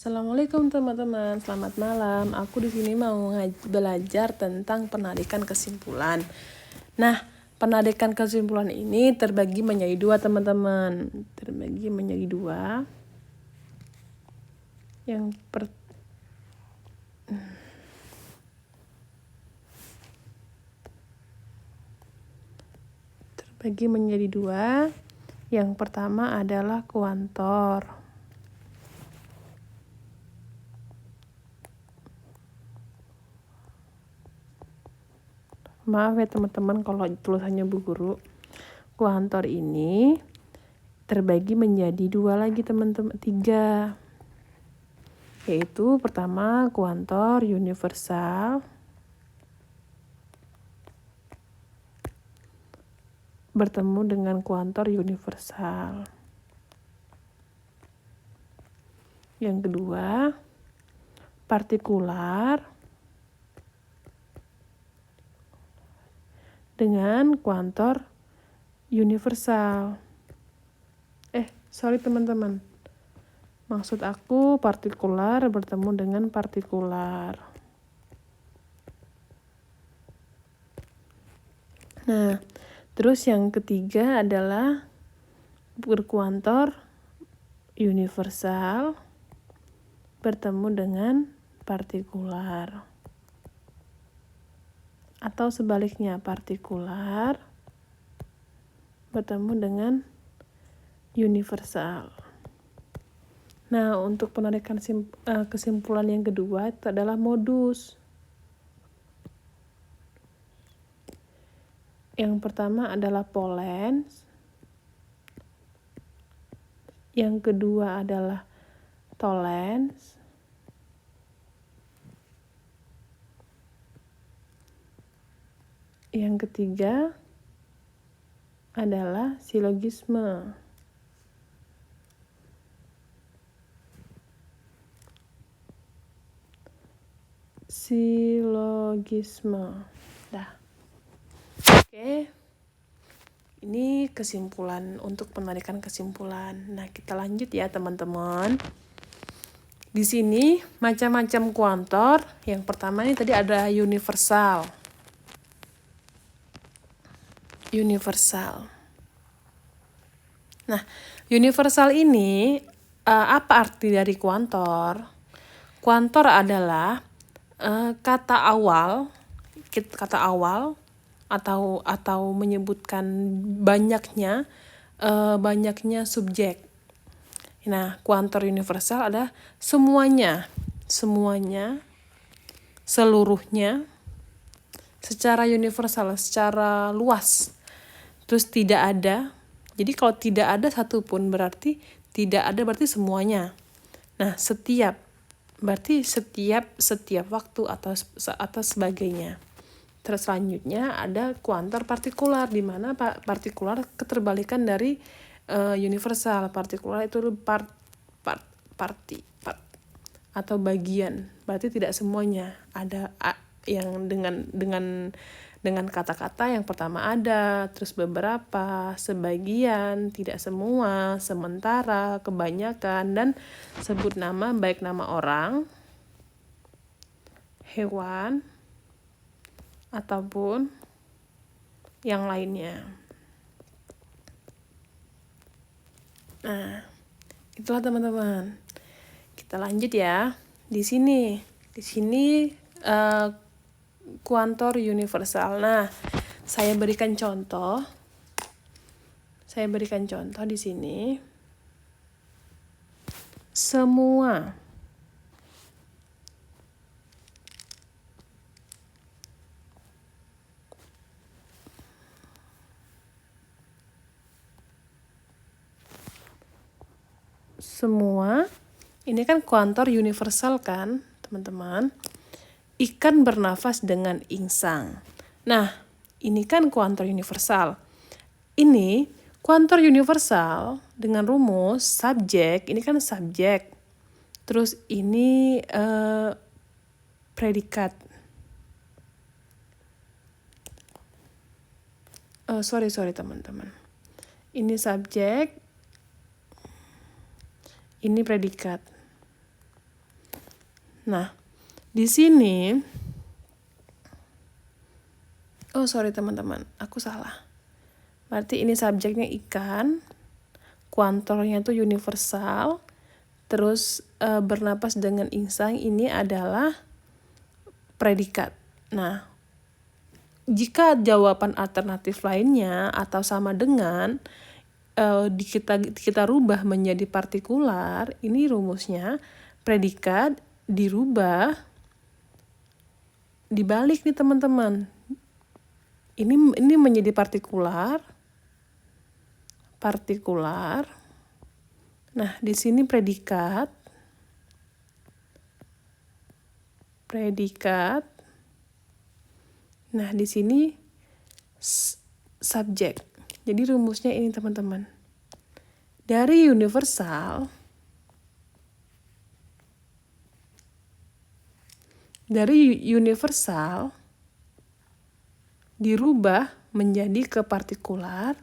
Assalamualaikum teman-teman, selamat malam. Aku di sini mau belajar tentang penarikan kesimpulan. Nah, penarikan kesimpulan ini terbagi menjadi dua teman-teman. Terbagi menjadi dua. Terbagi menjadi dua. Yang pertama adalah kuantor. Maaf ya teman-teman kalau tulisannya Bu Guru. Kuantor ini terbagi menjadi dua lagi teman-teman, tiga. Yaitu pertama kuantor universal bertemu dengan kuantor universal. Yang kedua, partikular dengan kuantor universal. Teman-teman. Maksud aku partikular bertemu dengan partikular. Nah, terus yang ketiga adalah berkuantor universal bertemu dengan partikular. Atau sebaliknya, partikular bertemu dengan universal. Nah, untuk penarikan kesimpulan yang kedua itu adalah modus. Yang pertama adalah polens. Yang kedua adalah tolens. Yang ketiga adalah silogisme. Oke. Ini kesimpulan untuk penarikan kesimpulan. Nah, kita lanjut ya, teman-teman. Di sini macam-macam kuantor. Yang pertama ini tadi ada universal. Nah, universal ini apa arti dari kuantor? Kuantor adalah kata awal atau menyebutkan banyaknya subjek. Nah, kuantor universal adalah semuanya, seluruhnya, secara universal, secara luas. Terus tidak ada. Jadi kalau tidak ada satupun berarti tidak ada, berarti semuanya. Nah, setiap waktu atau sebagainya. Terus selanjutnya ada kuantor partikular, di mana partikular keterbalikan dari universal. Partikular itu part atau bagian. Berarti tidak semuanya. Ada yang dengan kata-kata yang pertama ada, terus beberapa, sebagian, tidak semua, sementara, kebanyakan, dan sebut nama baik nama orang, hewan, ataupun yang lainnya. Nah, itulah teman-teman. Kita lanjut ya. Di sini kuantor universal. Nah, saya berikan contoh di sini. Semua ini kan kuantor universal kan, teman-teman. Ikan bernafas dengan insang. Nah, ini kan kuantor universal. Ini kuantor universal dengan rumus subjek, ini kan subjek. Terus ini predikat. Sorry teman-teman. Ini subjek, ini predikat. Nah, di sini sorry teman-teman, aku salah. Berarti ini subjeknya ikan, kuantornya itu universal, terus bernapas dengan insang ini adalah predikat. Nah, jika jawaban alternatif lainnya atau sama dengan kita rubah menjadi partikular, ini rumusnya predikat dirubah dibalik nih teman-teman. Ini menjadi partikular. Nah, di sini predikat. Nah, di sini subjek. Jadi rumusnya ini teman-teman. Dari universal dirubah menjadi ke partikular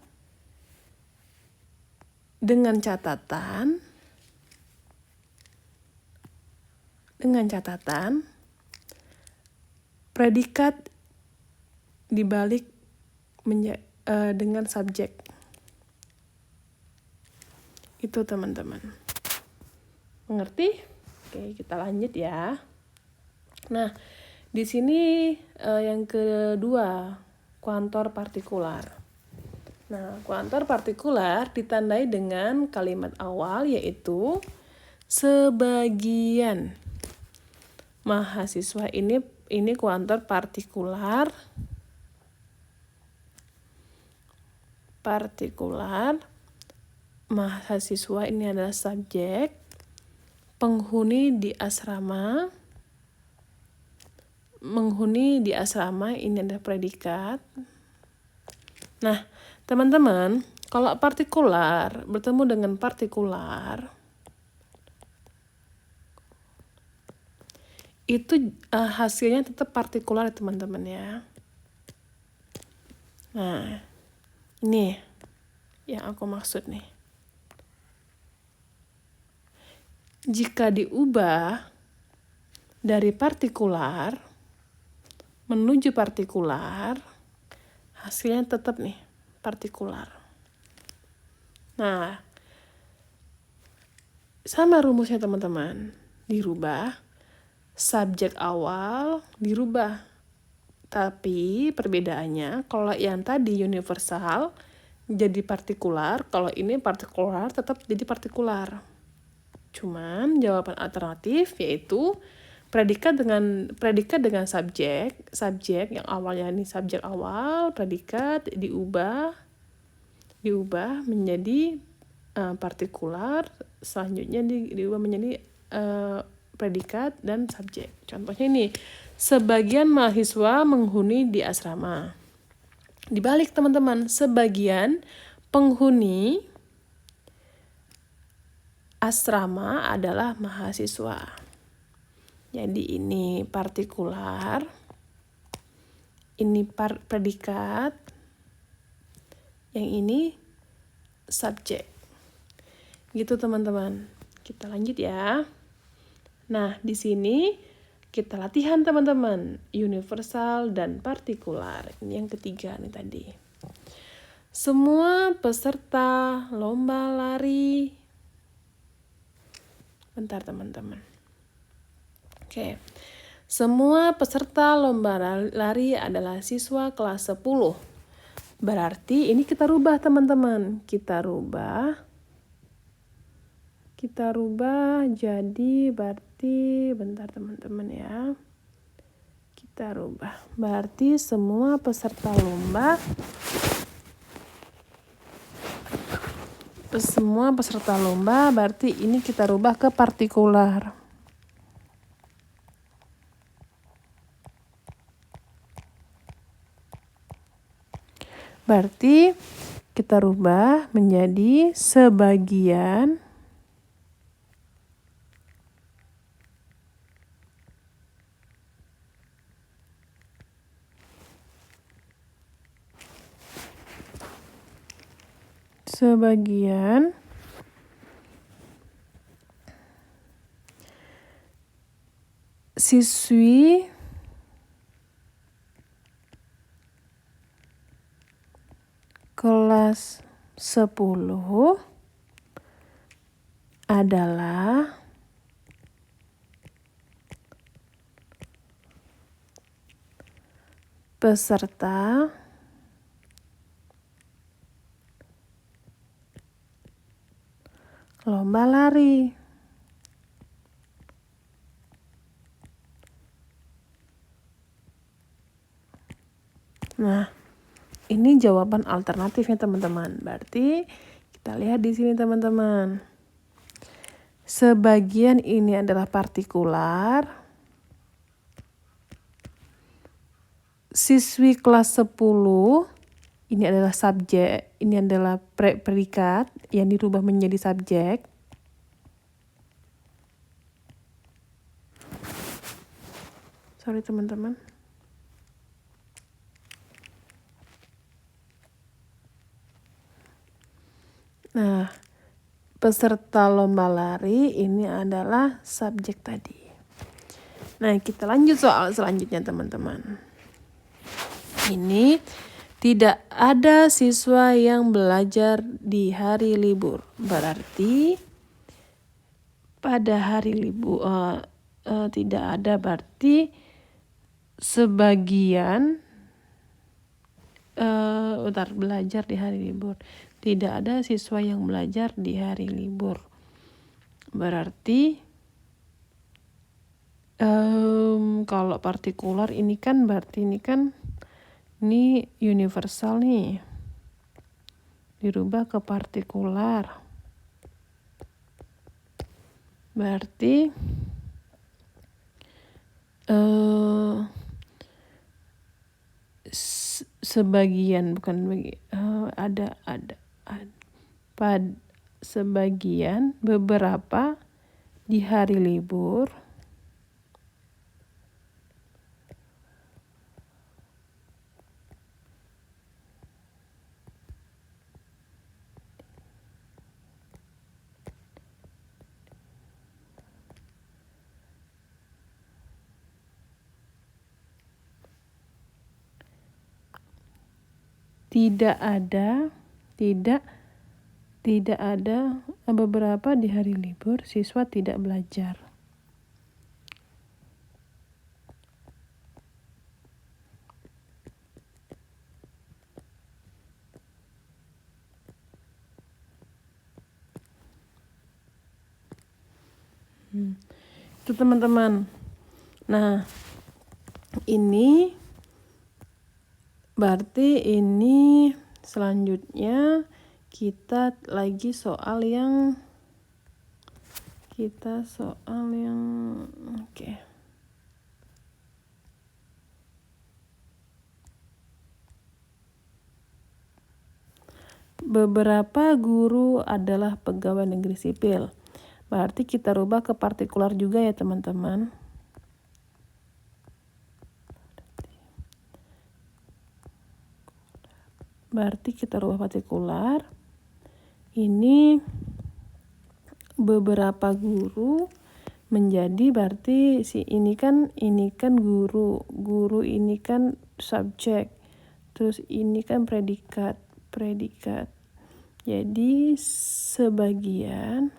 dengan catatan predikat dibalik dengan subjek. Itu teman-teman. Mengerti? Oke, kita lanjut ya. Nah, di sini yang kedua, kuantor partikular. Nah, kuantor partikular ditandai dengan kalimat awal yaitu sebagian mahasiswa ini kuantor partikular. Mahasiswa ini adalah subjek. Menghuni di asrama ini adalah predikat. Nah, teman-teman, kalau partikular bertemu dengan partikular, itu hasilnya tetap partikular ya teman-teman ya. Nah, ini yang aku maksud nih. Jika diubah dari partikular menuju partikular, hasilnya tetap nih partikular. Nah, sama rumusnya teman-teman, dirubah, subjek awal dirubah. Tapi perbedaannya, kalau yang tadi universal jadi partikular, kalau ini partikular tetap jadi partikular. Cuman jawaban alternatif yaitu predikat dengan subjek yang awalnya ini subjek awal, predikat diubah menjadi partikular, selanjutnya diubah menjadi predikat dan subjek. Contohnya ini, sebagian mahasiswa menghuni di asrama. Dibalik teman-teman, sebagian penghuni asrama adalah mahasiswa. Jadi ini partikular, ini predikat, yang ini subjek. Gitu teman-teman. Kita lanjut ya. Nah, di sini kita latihan teman-teman, universal dan partikular. Ini yang ketiga nih tadi. Semua peserta lomba lari. Bentar teman-teman. Oke. Semua peserta lomba lari adalah siswa kelas 10. Berarti ini kita rubah teman-teman. Kita rubah jadi berarti bentar teman-teman ya. Kita rubah. Berarti semua peserta lomba berarti ini kita rubah ke partikular. Berarti kita rubah menjadi sebagian siswi kelas 10 adalah peserta lomba lari. Nah, ini jawaban alternatifnya teman-teman. Berarti kita lihat di sini teman-teman. Sebagian ini adalah partikular. Siswi kelas 10 ini adalah subjek, ini adalah predikat yang dirubah menjadi subjek. Sorry teman-teman. Nah, peserta lomba lari ini adalah subjek tadi. Nah, kita lanjut soal selanjutnya teman-teman. Ini tidak ada siswa yang belajar di hari libur. Berarti pada hari libur tidak ada, berarti sebagian belajar di hari libur. Tidak ada siswa yang belajar di hari libur. Berarti kalau partikular ini kan berarti ini universal nih. Dirubah ke partikular. Berarti sebagian sebagian beberapa di hari libur tidak ada beberapa di hari libur siswa tidak belajar. Itu teman-teman. Nah, ini berarti ini selanjutnya kita lagi soal yang oke. Beberapa guru adalah pegawai negeri sipil. Berarti kita rubah ke partikular juga ya teman-teman. Berarti kita rubah partikular. Ini beberapa guru menjadi berarti ini kan guru ini kan subjek. Terus ini kan predikat. Jadi sebagian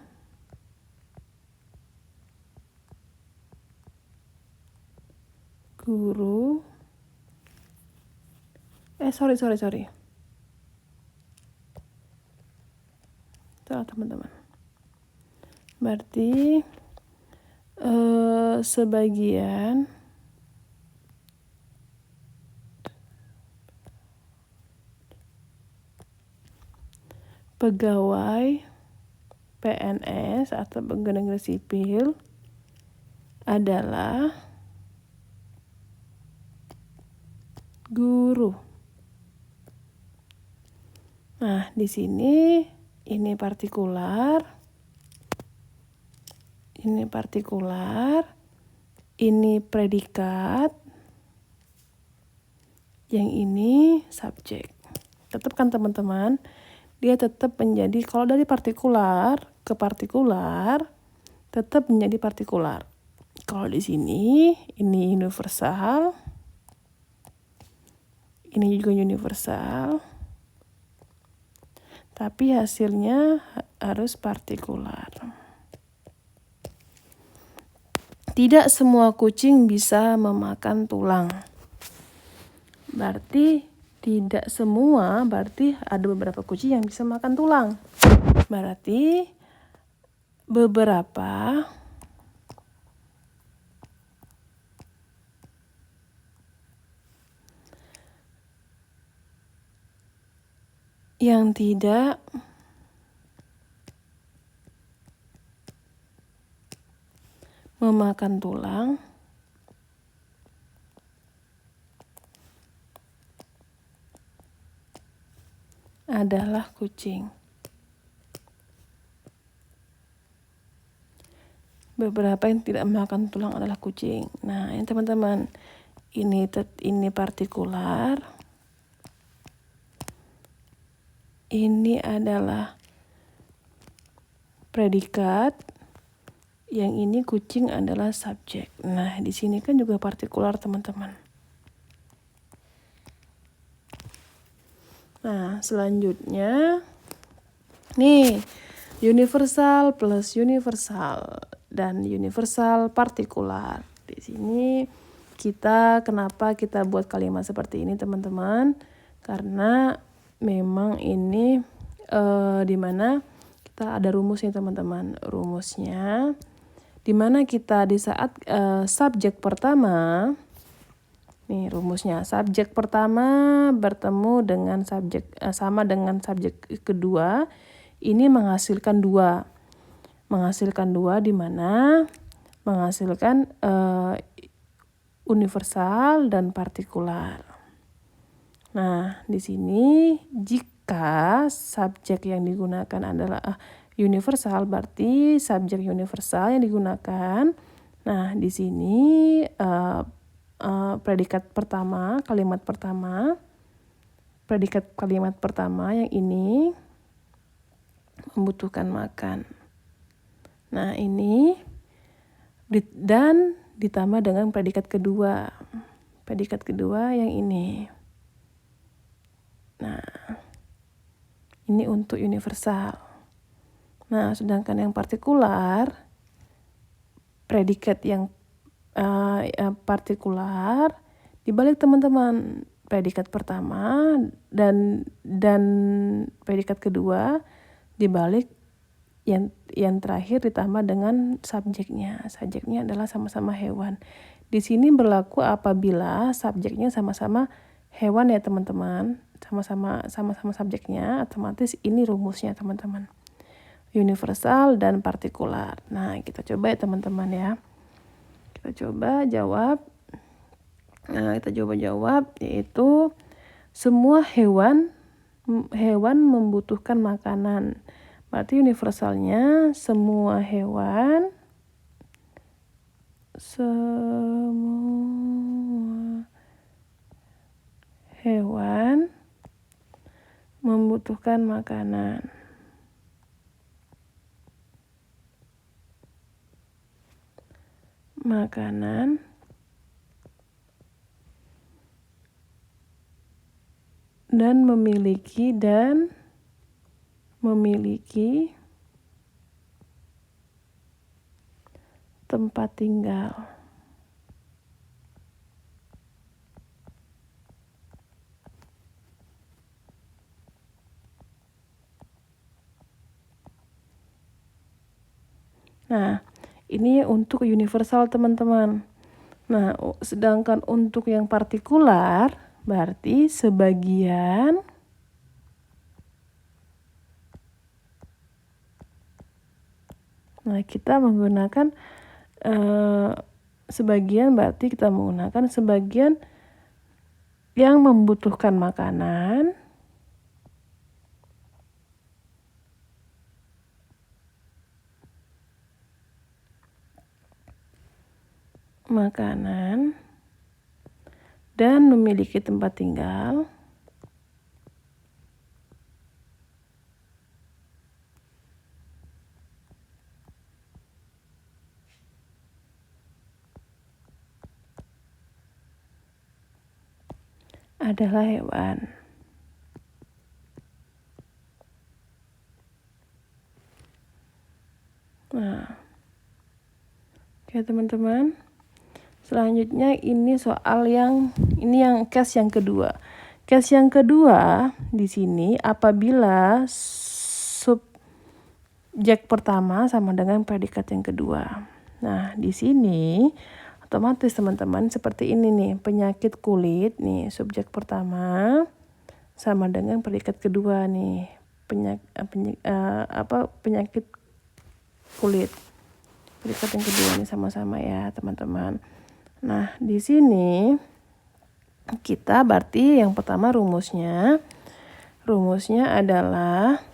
guru sorry. Salah teman-teman. Berarti sebagian pegawai PNS atau pegawai negeri sipil adalah guru. Nah, di sini ini partikular, ini predikat, yang ini subjek. Tetap kan teman-teman, dia tetap menjadi, kalau dari partikular ke partikular, tetap menjadi partikular. Kalau di sini ini universal, ini juga universal, tapi hasilnya harus partikular. Tidak semua kucing bisa memakan tulang. Berarti tidak semua, berarti ada beberapa kucing yang bisa makan tulang. Berarti beberapa yang tidak memakan tulang adalah kucing. Beberapa yang tidak makan tulang adalah kucing. Nah, ini teman-teman, ini partikular. Ini adalah predikat. Yang ini kucing adalah subjek. Nah, di sini kan juga partikular, teman-teman. Nah, selanjutnya nih, universal plus universal dan universal partikular. Di sini kenapa kita buat kalimat seperti ini, teman-teman? Karena memang ini dimana kita ada rumusnya, teman-teman. Rumusnya dimana kita di saat subjek pertama, nih rumusnya, subjek pertama bertemu dengan subjek sama dengan subjek kedua, ini menghasilkan dua di mana menghasilkan universal dan partikular. Nah, di sini jika subjek yang digunakan adalah universal, berarti subjek universal yang digunakan. Nah, di sini predikat pertama, predikat kalimat pertama yang ini membutuhkan makan. Nah, ini dan ditambah dengan predikat kedua. Predikat kedua yang ini. Nah, ini untuk universal. Nah, sedangkan yang partikular, predikat yang partikular dibalik, teman-teman. Predikat pertama dan predikat kedua dibalik, yang terakhir ditambah dengan subjeknya. Subjeknya adalah sama-sama hewan. Di sini berlaku apabila subjeknya sama-sama hewan ya, teman-teman. Sama-sama subjeknya, otomatis ini rumusnya, teman-teman. Universal dan partikular. Nah, kita coba ya, teman-teman ya. Kita coba jawab. Nah, kita coba jawab, yaitu semua hewan membutuhkan makanan. Berarti universalnya semua hewan membutuhkan makanan. Dan memiliki tempat tinggal. Nah, ini untuk universal, teman-teman. Nah, sedangkan untuk yang partikular, berarti sebagian kita menggunakan sebagian, berarti kita menggunakan sebagian yang membutuhkan makanan dan memiliki tempat tinggal adalah hewan. Nah, oke teman-teman. Selanjutnya ini case yang kedua. Case yang kedua di sini apabila subjek pertama sama dengan predikat yang kedua. Nah, di sini otomatis teman-teman seperti ini nih, penyakit kulit nih, subjek pertama sama dengan predikat kedua nih, penyakit kulit. Predikat yang kedua ini sama-sama ya, teman-teman. Nah, di sini kita berarti yang pertama rumusnya adalah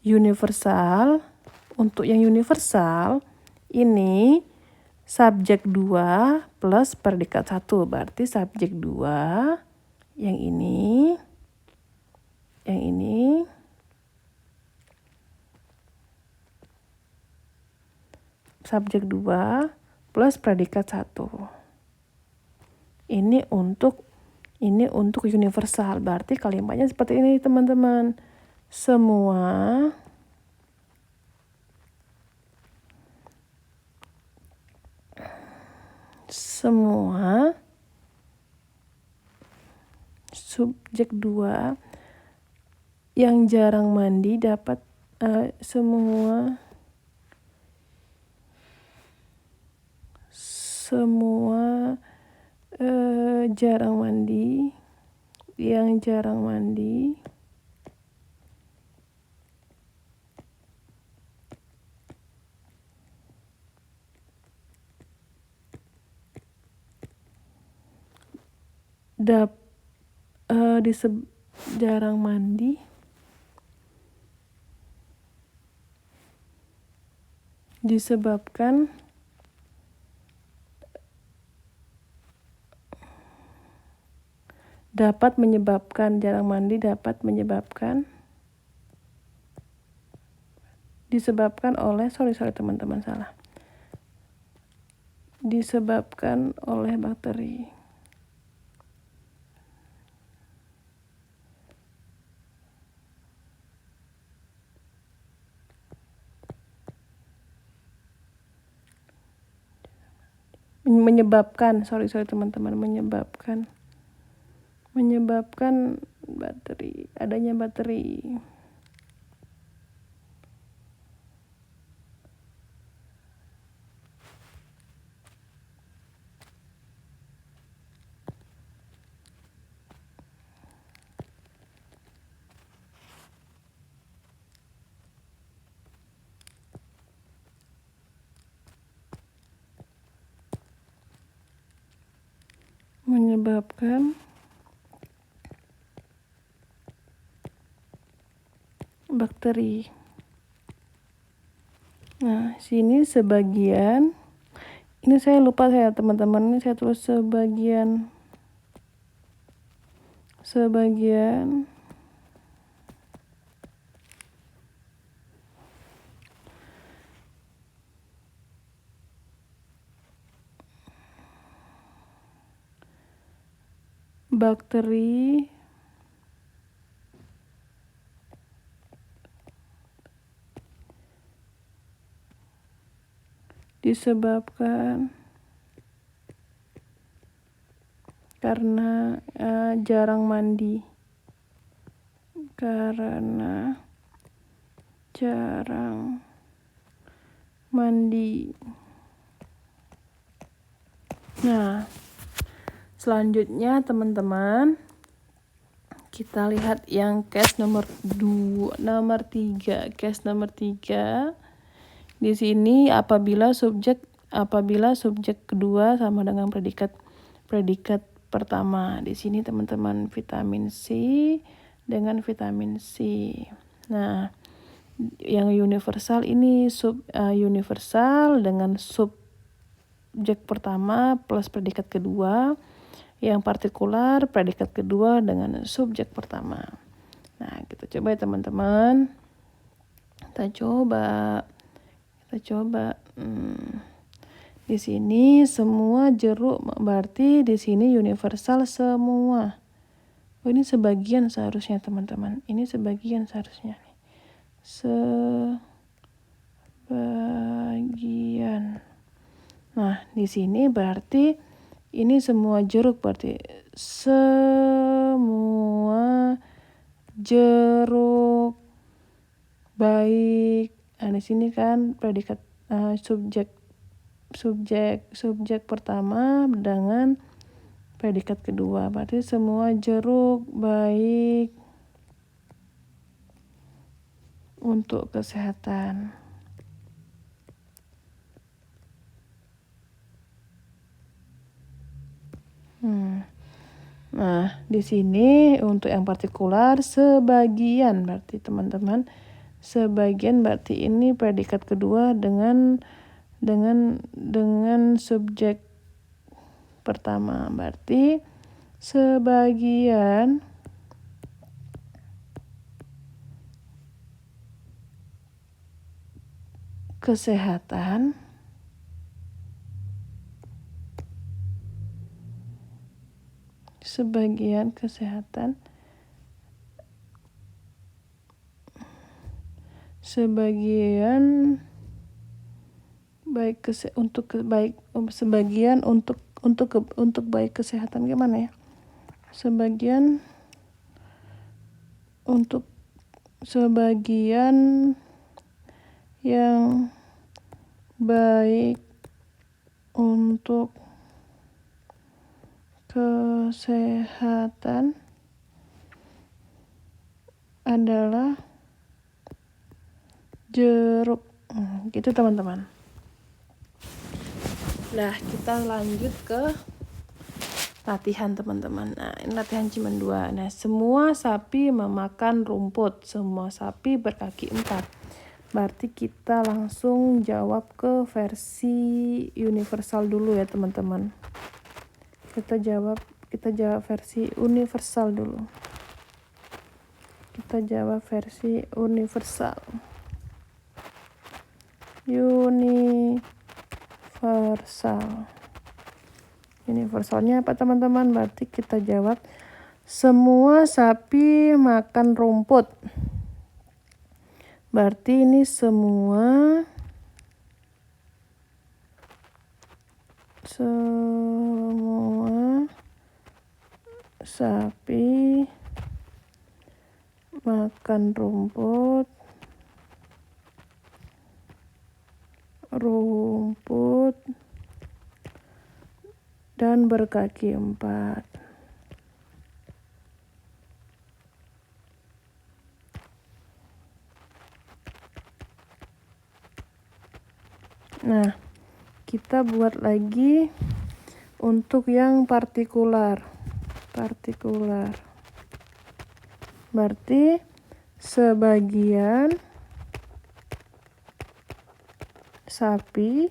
universal. Untuk yang universal ini subjek 2 plus predikat 1. Berarti subjek 2 yang ini subjek 2 plus predikat 1. Ini untuk universal. Berarti kalimatnya seperti ini teman-teman. Semua subjek 2 yang jarang mandi dapat semua yang jarang mandi jarang mandi disebabkan dapat menyebabkan disebabkan oleh bakteri. Menyebabkan adanya bakteri. Menyebabkan bakteri. Nah, sini sebagian. Ini saya lupa teman-teman, ini saya tulis sebagian. Bakteri disebabkan karena jarang mandi. Nah, selanjutnya teman-teman, kita lihat yang case nomor 3. Case nomor 3. Di sini apabila subjek kedua sama dengan predikat pertama. Di sini teman-teman vitamin C dengan vitamin C. Nah, yang universal ini universal dengan subjek pertama plus predikat kedua. Yang partikular predikat kedua dengan subjek pertama. Nah, kita coba ya teman-teman. Kita coba. Di sini semua jeruk, berarti di sini universal semua. Oh, ini sebagian seharusnya teman-teman. Ini sebagian seharusnya. Sebagian. Nah, di sini berarti ini semua jeruk, berarti semua jeruk baik. Nah, di sini kan predikat subjek pertama dengan predikat kedua, berarti semua jeruk baik untuk kesehatan. Nah, di sini untuk yang partikular sebagian, berarti teman-teman sebagian berarti ini predikat kedua dengan subjek pertama, berarti sebagian kesehatan sebagian baik sebagian untuk baik kesehatan, gimana ya? Sebagian untuk sebagian yang baik untuk kesehatan adalah jeruk. Gitu teman-teman. Nah, kita lanjut ke latihan teman-teman. Nah, ini latihan cuma 2. Nah, semua sapi memakan rumput. Semua sapi berkaki 4. Berarti kita langsung jawab ke versi universal dulu ya teman-teman. Kita jawab versi universal dulu. Kita jawab versi universal. Universalnya apa teman-teman? Berarti kita jawab semua sapi makan rumput. Berarti ini semua sapi makan rumput dan berkaki 4. Nah, kita buat lagi untuk yang partikular. Berarti sebagian sapi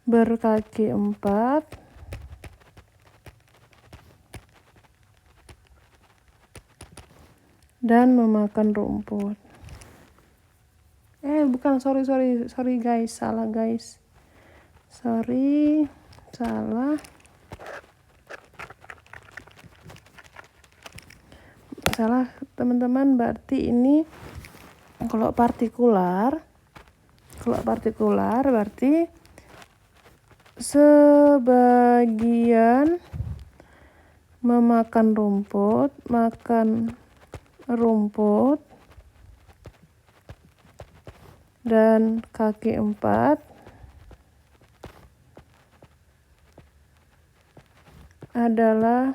berkaki 4 dan memakan rumput. Bukan, sorry guys, salah guys. Salah teman-teman, berarti ini kalau partikular berarti sebagian makan rumput dan kaki 4 adalah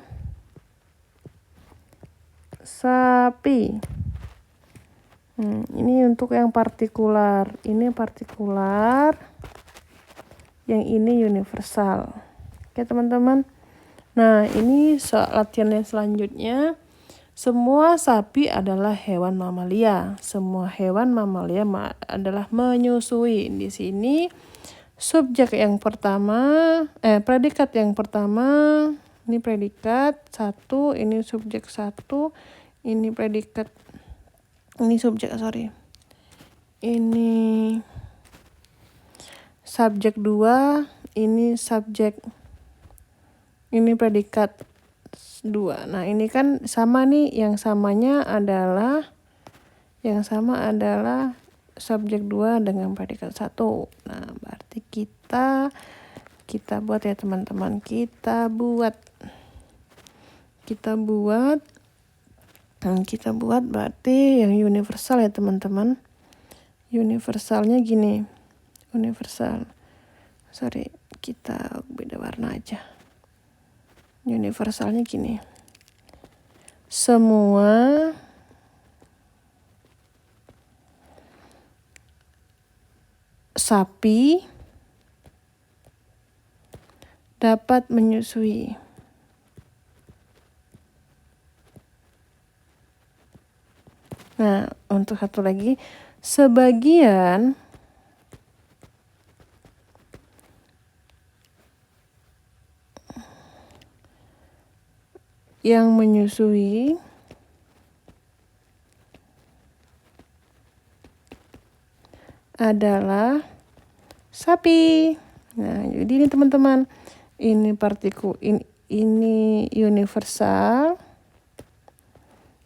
sapi. Ini untuk yang partikular. Ini partikular. Yang ini universal. Oke teman-teman. Nah, ini latihan yang selanjutnya. Semua sapi adalah hewan mamalia. Semua hewan mamalia adalah menyusui. Di sini subjek yang pertama, predikat yang pertama, ini predikat 1, ini subjek 1, ini predikat, ini subjek, ini subjek 2, ini subjek, ini predikat 2. Nah, ini kan sama nih, yang sama adalah subjek 2 dengan predikat 1. Nah, berarti kita buat ya teman-teman, kita buat berarti yang universal ya teman-teman. Universalnya gini. Kita beda warna aja. Universalnya gini. Semua sapi dapat menyusui. Nah, untuk satu lagi, sebagian yang menyusui adalah sapi. Nah, jadi ini teman-teman, ini ini universal,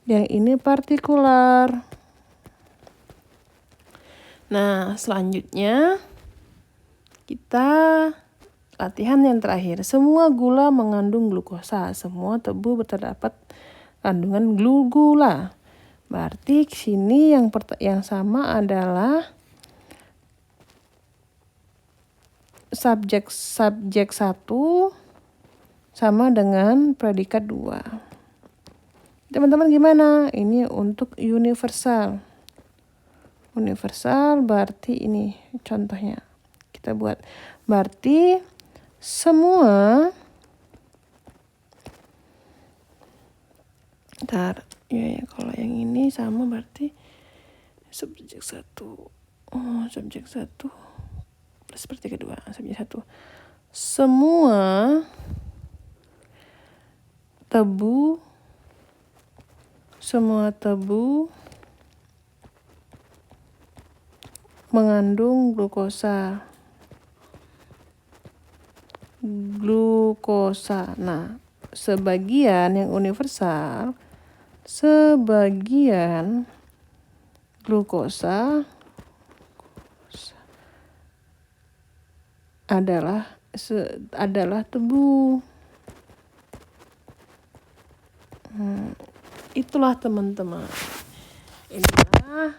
yang ini partikular. Nah, selanjutnya kita latihan yang terakhir. Semua gula mengandung glukosa. Semua tebu terdapat kandungan gula. Berarti sini yang sama adalah subjek 1 sama dengan predikat 2. Teman-teman gimana? Ini untuk universal. Universal berarti ini contohnya. Kita buat. Berarti semua kalau yang ini sama berarti subjek 1. Subjek 1 plus predikat 2. Subjek 1. Semua tebu mengandung glukosa. Nah, sebagian yang universal, sebagian glukosa adalah tebu. Itulah teman-teman. Inilah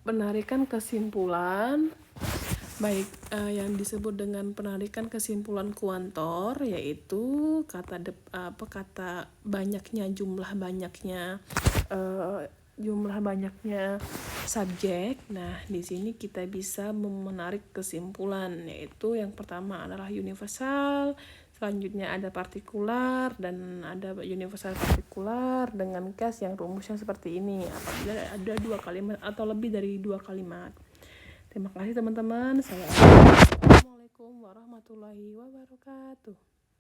penarikan kesimpulan, baik yang disebut dengan penarikan kesimpulan kuantor, yaitu kata jumlah banyaknya subjek. Nah, di sini kita bisa menarik kesimpulan, yaitu yang pertama adalah universal, selanjutnya ada partikular, dan ada universal partikular dengan case yang rumusnya seperti ini apabila ada 2 kalimat atau lebih dari 2 kalimat. Terima kasih teman-teman. Assalamualaikum warahmatullahi wabarakatuh.